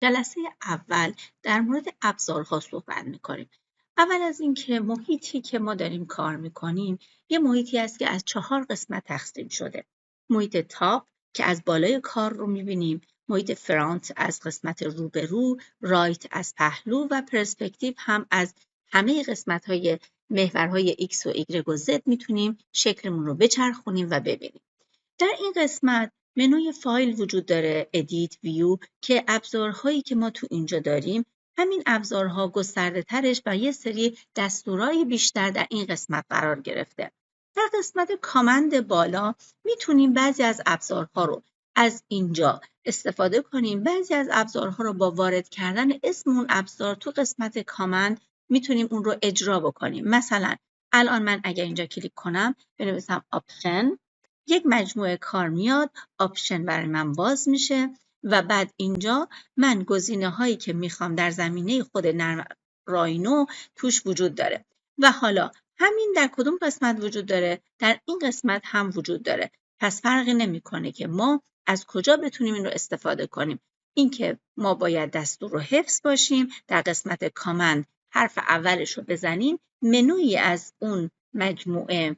جلسه اول در مورد ابزارها صحبت می‌کنیم. اول از اینکه محیطی که ما داریم کار می‌کنیم یه محیطی است که از 4 قسمت تقسیم شده. محیط تاپ که از بالای کار رو می‌بینیم، محیط فرانت از قسمت روبرو، رایت از پهلو و پرسپکتیو هم از همه قسمت‌های محورهای X و Y و Z میتونیم شکلمون رو بچرخونیم و ببینیم. در این قسمت منوی فایل وجود داره، ادیت، ویو که ابزارهایی که ما تو اینجا داریم همین ابزارها گسترده ترش و یه سری دستورای بیشتر در این قسمت قرار گرفته. در قسمت کامند بالا میتونیم بعضی از ابزارها رو از اینجا استفاده کنیم، بعضی از ابزارها رو با وارد کردن اسم اون ابزار تو قسمت کامند میتونیم اون رو اجرا بکنیم. مثلا الان من اگر اینجا کلیک کنم بنویسم آپشن، یک مجموعه کار میاد، آپشن برای من باز میشه و بعد اینجا من گزینه هایی که میخوام در زمینه خود نرم راینو توش وجود داره و حالا همین در کدوم قسمت وجود داره، در این قسمت هم وجود داره. پس فرقی نمیکنه که ما از کجا بتونیم این رو استفاده کنیم. اینکه ما باید دستور رو حفظ باشیم، در قسمت کامند حرف اولش رو بزنیم، منویی از اون مجموعه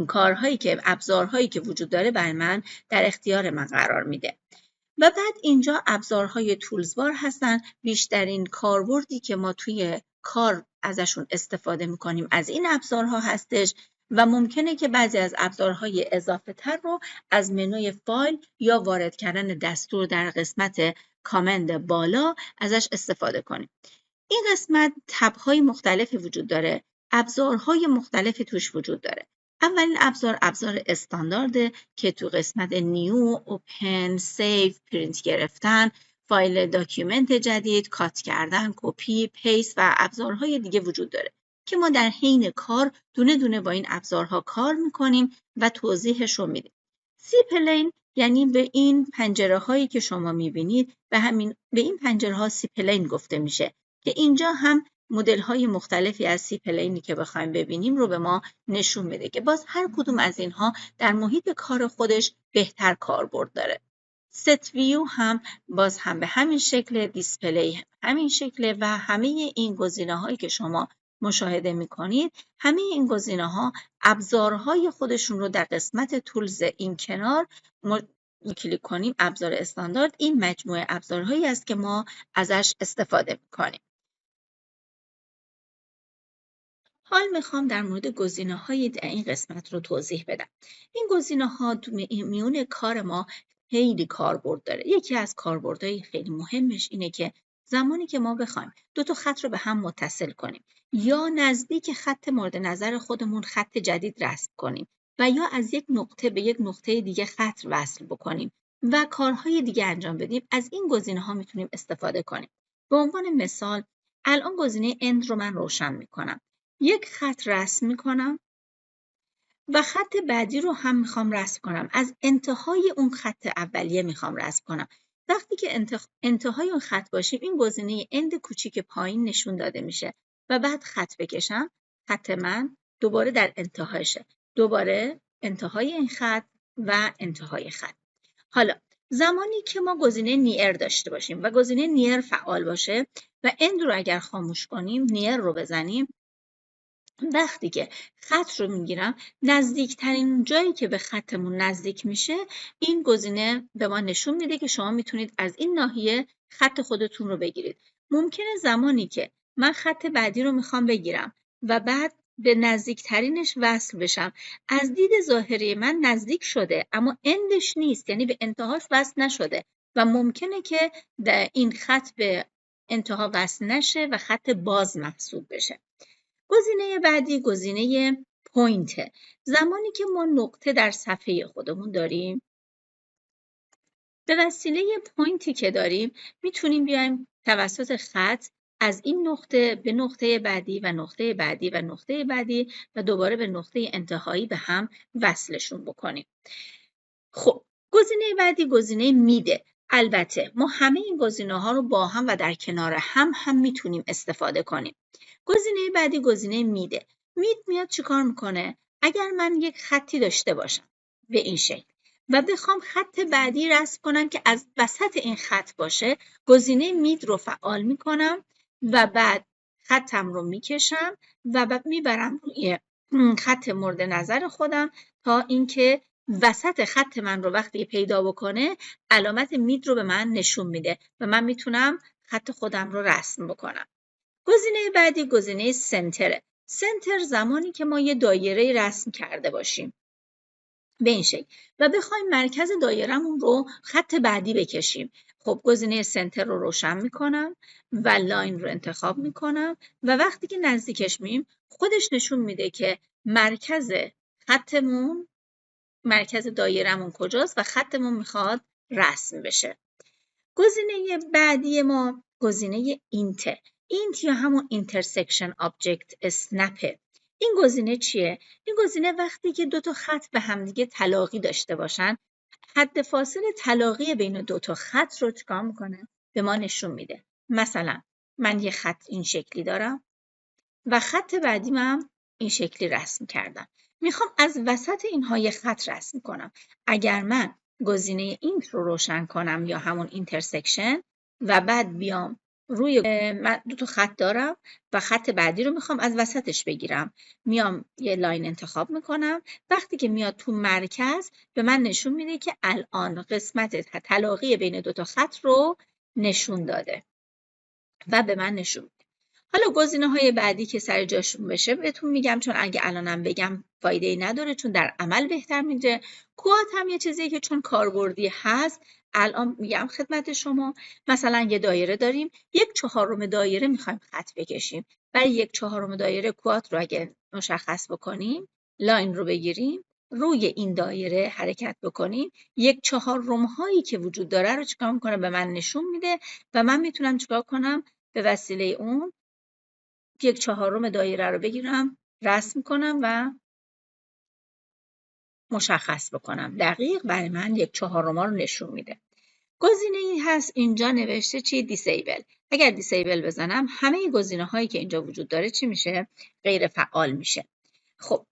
کارهایی که ابزارهایی که وجود داره برای من در اختیار من قرار میده. و بعد اینجا ابزارهای تولزبار هستن. بیشترین کاربردی که ما توی کار ازشون استفاده میکنیم از این ابزارها هستش و ممکنه که بعضی از ابزارهای اضافه تر رو از منوی فایل یا وارد کردن دستور در قسمت کامند بالا ازش استفاده کنیم. این قسمت تب‌های مختلفی وجود داره، ابزارهای مختلفی توش وجود داره. اولین ابزار استاندارده که تو قسمت نیو، اوپن، سیو، پرینت گرفتن، فایل داکیومنت جدید، کات کردن، کپی، پیست و ابزارهای دیگه وجود داره که ما در حین کار دونه دونه با این ابزارها کار میکنیم و توضیحش رو میدیم. سی پلین یعنی به این پنجره هایی که شما میبینید به این پنجره ها سی پلین گفته میشه که اینجا هم مدل های مختلفی از سی پلینی که بخوایم ببینیم رو به ما نشون میده که باز هر کدوم از اینها در محیط کار خودش بهتر کاربرد داره. ست ویو هم باز هم به همین شکل، دیسپلی همین شکل و همه این گزینه هایی که شما مشاهده میکنید، همه این گزینه ها ابزارهای خودشون رو در قسمت تولز این کنار کلیک کنیم. ابزار استاندارد این مجموعه ابزارهایی است که ما ازش استفاده میکنیم. حال میخوام در مورد گزینه‌های در این قسمت رو توضیح بدم. این گزینه‌ها تو میون کار ما خیلی کاربرد داره. یکی از کاربردهای خیلی مهمش اینه که زمانی که ما بخوایم دو تا خط رو به هم متصل کنیم یا نزدیک خط مورد نظر خودمون خط جدید رسم کنیم و یا از یک نقطه به یک نقطه دیگه خط وصل بکنیم و کارهای دیگه انجام بدیم، از این گزینه‌ها میتونیم استفاده کنیم. به عنوان مثال الان گزینه اند رو من روشن میکنم. یک خط رسم میکنم و خط بعدی رو هم میخوام رسم کنم. از انتهای اون خط اولیه میخوام رسم کنم. وقتی که انتهای اون خط باشیم این گزینه اند کوچیک پایین نشون داده میشه و بعد خط بکشم. خط من دوباره در انتهاشه. دوباره انتهای این خط و انتهای خط. حالا زمانی که ما گزینه نیر داشته باشیم و گزینه نیر فعال باشه و اند رو اگر خاموش کنیم، نیر رو بزنیم، وقتی که خط رو میگیرم نزدیکترین جایی که به خطمون نزدیک میشه این گزینه به ما نشون میده که شما میتونید از این ناحیه خط خودتون رو بگیرید. ممکنه زمانی که من خط بعدی رو میخوام بگیرم و بعد به نزدیکترینش وصل بشم، از دید ظاهری من نزدیک شده اما اندش نیست، یعنی به انتهاش وصل نشده و ممکنه که این خط به انتها وصل نشه و خط باز محسوب بشه. گزینه بعدی گزینه پوینت. زمانی که ما نقطه در صفحه خودمون داریم، به وسیله پوینتی که داریم میتونیم بیایم توسط خط از این نقطه به نقطه بعدی و نقطه بعدی و نقطه بعدی و دوباره به نقطه انتهایی به هم وصلشون بکنیم. خب گزینه بعدی گزینه میده. البته ما همه این گزینه ها رو با هم و در کنار هم میتونیم استفاده کنیم. گزینه بعدی گزینه میده. میاد چیکار میکنه؟ اگر من یک خطی داشته باشم به این شکل و بخوام خط بعدی رسم کنم که از وسط این خط باشه، گزینه مید رو فعال میکنم و بعد خطم رو میکشم و بعد میبرم روی خط مورد نظر خودم تا اینکه وسط خط من رو وقتی پیدا بکنه علامت مید رو به من نشون میده و من میتونم خط خودم رو رسم بکنم. گزینه بعدی گزینه سنتره. سنتر زمانی که ما یه دایره رسم کرده باشیم به این شکل و بخوایم مرکز دایرمون رو خط بعدی بکشیم. خب گزینه سنتر رو روشن میکنم و لاین رو انتخاب میکنم و وقتی که نزدیکش میم خودش نشون میده که مرکز خطمون، مرکز دایرمون کجاست و خطمون میخواد رسم بشه. گزینه بعدی ما گزینه اینت. اینت یا همون اینترسکشن آبجکت اسنپه. این گزینه چیه؟ این گزینه وقتی که دو تا خط به همدیگه تلاقی داشته باشن، حد فاصله تلاقی بین دو تا خط رو چیکار میکنه؟ به ما نشون میده. مثلا من یه خط این شکلی دارم و خط بعدیم هم این شکلی رسم کردم. میخوام از وسط اینها یه خط رسم کنم. اگر من گزینه اینت رو روشن کنم یا همون اینترسکشن و بعد بیام روی من دو تا خط دارم و خط بعدی رو میخوام از وسطش بگیرم، میام یه لاین انتخاب میکنم. وقتی که میاد تو مرکز به من نشون میده که الان قسمت تلاقی بین دو تا خط رو نشون داده و به من نشون میده. حالا گزینه‌های بعدی که سر جاشون بشه بهتون میگم، چون اگه الانم بگم فایده‌ای نداره چون در عمل بهتر میشه. کوات هم یه چیزیه که چون کاربردی هست الان میگم خدمت شما. مثلا یه دایره داریم، 1/4 دایره میخوایم خط بکشیم. برای 1/4 دایره کوات رو اگه مشخص بکنیم، لاین رو بگیریم، روی این دایره حرکت بکنیم، 1/4 هایی که وجود داره رو چیکار میکنه؟ به من نشون میده و من میتونم چیکار کنم؟ به وسیله اون 1/4 دایره رو بگیرم، رسم کنم و مشخص بکنم. دقیق برای من 1/4 رو نشون میده. گزینه ای هست اینجا نوشته چی؟ دیسیبل. اگر دیسیبل بزنم همه گزینه هایی که اینجا وجود داره چی میشه؟ غیر فعال میشه. خب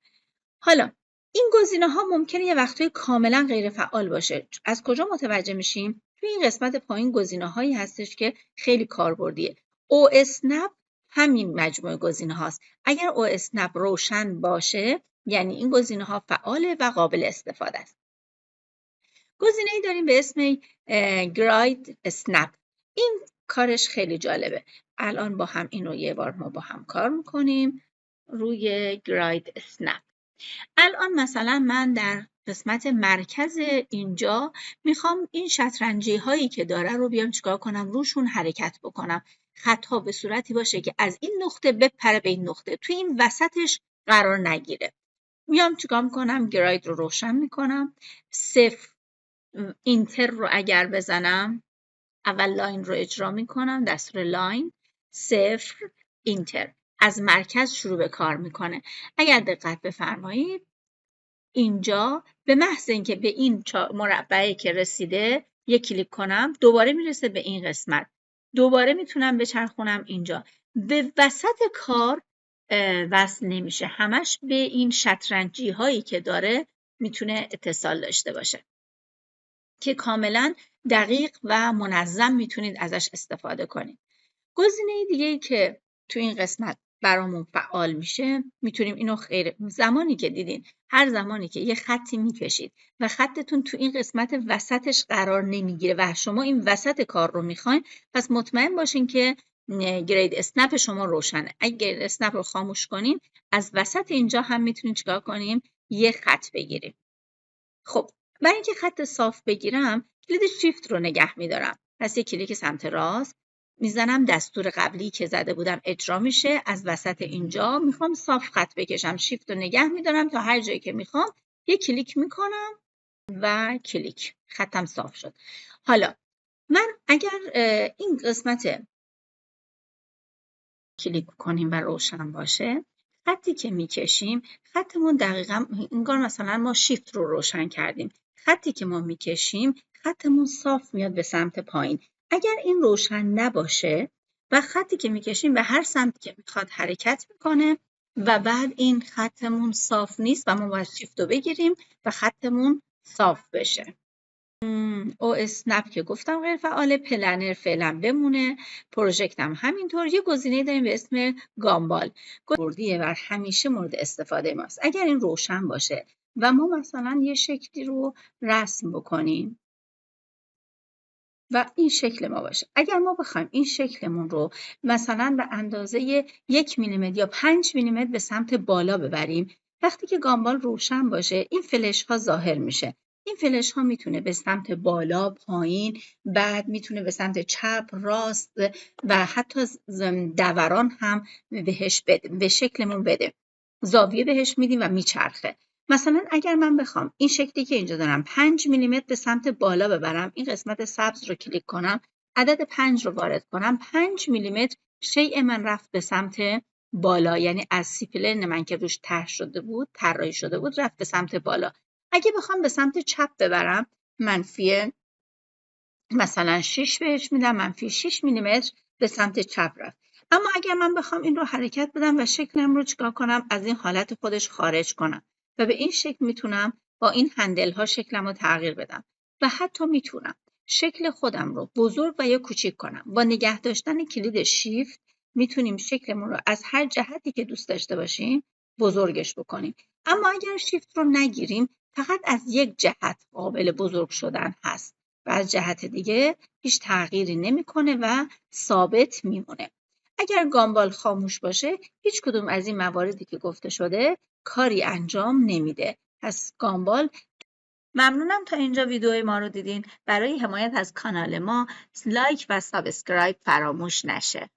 حالا این گزینه ها ممکنه یه وقتایی کاملا غیر فعال باشه. از کجا متوجه میشیم؟ توی این قسمت پایین گزینه هایی هستش که خیلی کاربردیه. او اسنپ همین مجموعه گزینه هاست. اگر او اسنپ روشن باشه یعنی این گزینه ها فعاله و قابل استفاده است. گزینه ای داریم به اسم گراید اسنپ. این کارش خیلی جالبه. الان با هم اینو یه بار ما با هم کار میکنیم روی گراید اسنپ. الان مثلا من در قسمت مرکز اینجا میخوام این شطرنجی هایی که داره رو بیام چیکار کنم؟ روشون حرکت بکنم. خطها به صورتی باشه که از این نقطه بپره به این نقطه، توی این وسطش قرار نگیره. میام چیکار میکنم؟ گراید رو روشن میکنم. 0 اینتر رو اگر بزنم اول لاین رو اجرا میکنم، دستور لاین 0 اینتر از مرکز شروع به کار میکنه. اگر دقت بفرمایید اینجا به محض اینکه به این مربعی که رسیده یک کلیک کنم دوباره میرسه به این قسمت، دوباره میتونم بچرخونم اینجا. به وسط کار وصل نمیشه، همش به این شطرنجی هایی که داره میتونه اتصال داشته باشه که کاملا دقیق و منظم میتونید ازش استفاده کنید. گزینه دیگه که تو این قسمت برامون فعال میشه، میتونیم اینو زمانی که دیدین هر زمانی که یه خطی میکشید و خطتون تو این قسمت وسطش قرار نمیگیره و شما این وسط کار رو میخواین، پس مطمئن باشین که گرید اسنپ شما روشنه. اگه گرید اسنپ رو خاموش کنین از وسط اینجا هم میتونین چیکار کنیم؟ یه خط بگیریم. خب برای اینکه خط صاف بگیرم کلید شیفت رو نگه میدارم. پس یک کلیک سمت راست میزنم، دستور قبلی که زده بودم اجرا میشه. از وسط اینجا میخوام صاف خط بکشم، شیفت رو نگه میدارم تا هر جایی که میخوام یک کلیک میکنم و کلیک، خطم صاف شد. حالا من اگر این قسمت کلیک کنیم و روشن باشه، خطی که میکشیم خطمون دقیقا انگار مثلا ما شیفت رو روشن کردیم. خطی که ما میکشیم خطمون صاف میاد به سمت پایین. اگر این روشن نباشه و خطی که میکشیم به هر سمت که میخواد حرکت میکنه و بعد این خطمون صاف نیست و ما باید شیفت رو بگیریم و خطمون صاف بشه. او اسنپ که گفتم غیر فعال، پلنر فعلا بمونه، پروژکتم همینطور. یه گزینه داریم به اسم گامبال، بردیه و همیشه مورد استفاده ماست. اگر این روشن باشه و ما مثلا یه شکلی رو رسم بکنیم و این شکل ما باشه، اگر ما بخوایم این شکلمون رو مثلا به اندازه 1 میلیمتر یا 5 میلیمتر به سمت بالا ببریم، وقتی که گامبال روشن باشه این فلش ها ظاهر میشه. این فلش ها میتونه به سمت بالا، پایین، بعد میتونه به سمت چپ، راست و حتی دوران هم بهش بده، به شکلمون بده. زاویه بهش میدیم و میچرخه. مثلا اگر من بخوام این شکلی که اینجا دارم 5 میلیمتر به سمت بالا ببرم، این قسمت سبز رو کلیک کنم، عدد 5 رو وارد کنم، 5 میلیمتر شیء من رفت به سمت بالا، یعنی از سیپلن من که روش طراحی شده بود رفت به سمت بالا. اگه بخوام به سمت چپ ببرم، منفی مثلا 6 بهش میدم، منفی 6 میلیمتر به سمت چپ رفت. اما اگر من بخوام این رو حرکت بدم و شکلم رو چیکار کنم، از این حالت خودش خارج کنم و به این شکل میتونم با این هندل ها شکلم رو تغییر بدم و حتی میتونم شکل خودم رو بزرگ و یا کوچیک کنم. با نگه داشتن کلید شیفت میتونیم شکلمون رو از هر جهتی که دوست داشته باشیم بزرگش بکنیم. اما اگر شیفت رو نگیریم، فقط از یک جهت قابل بزرگ شدن هست و از جهت دیگه هیچ تغییری نمیکنه و ثابت میمونه. اگر گامبال خاموش باشه، هیچ کدوم از این مواردی که گفته شده کاری انجام نمیده. پس گامبال. ممنونم تا اینجا ویدیوی ما رو دیدین. برای حمایت از کانال ما لایک و سابسکرایب فراموش نشه.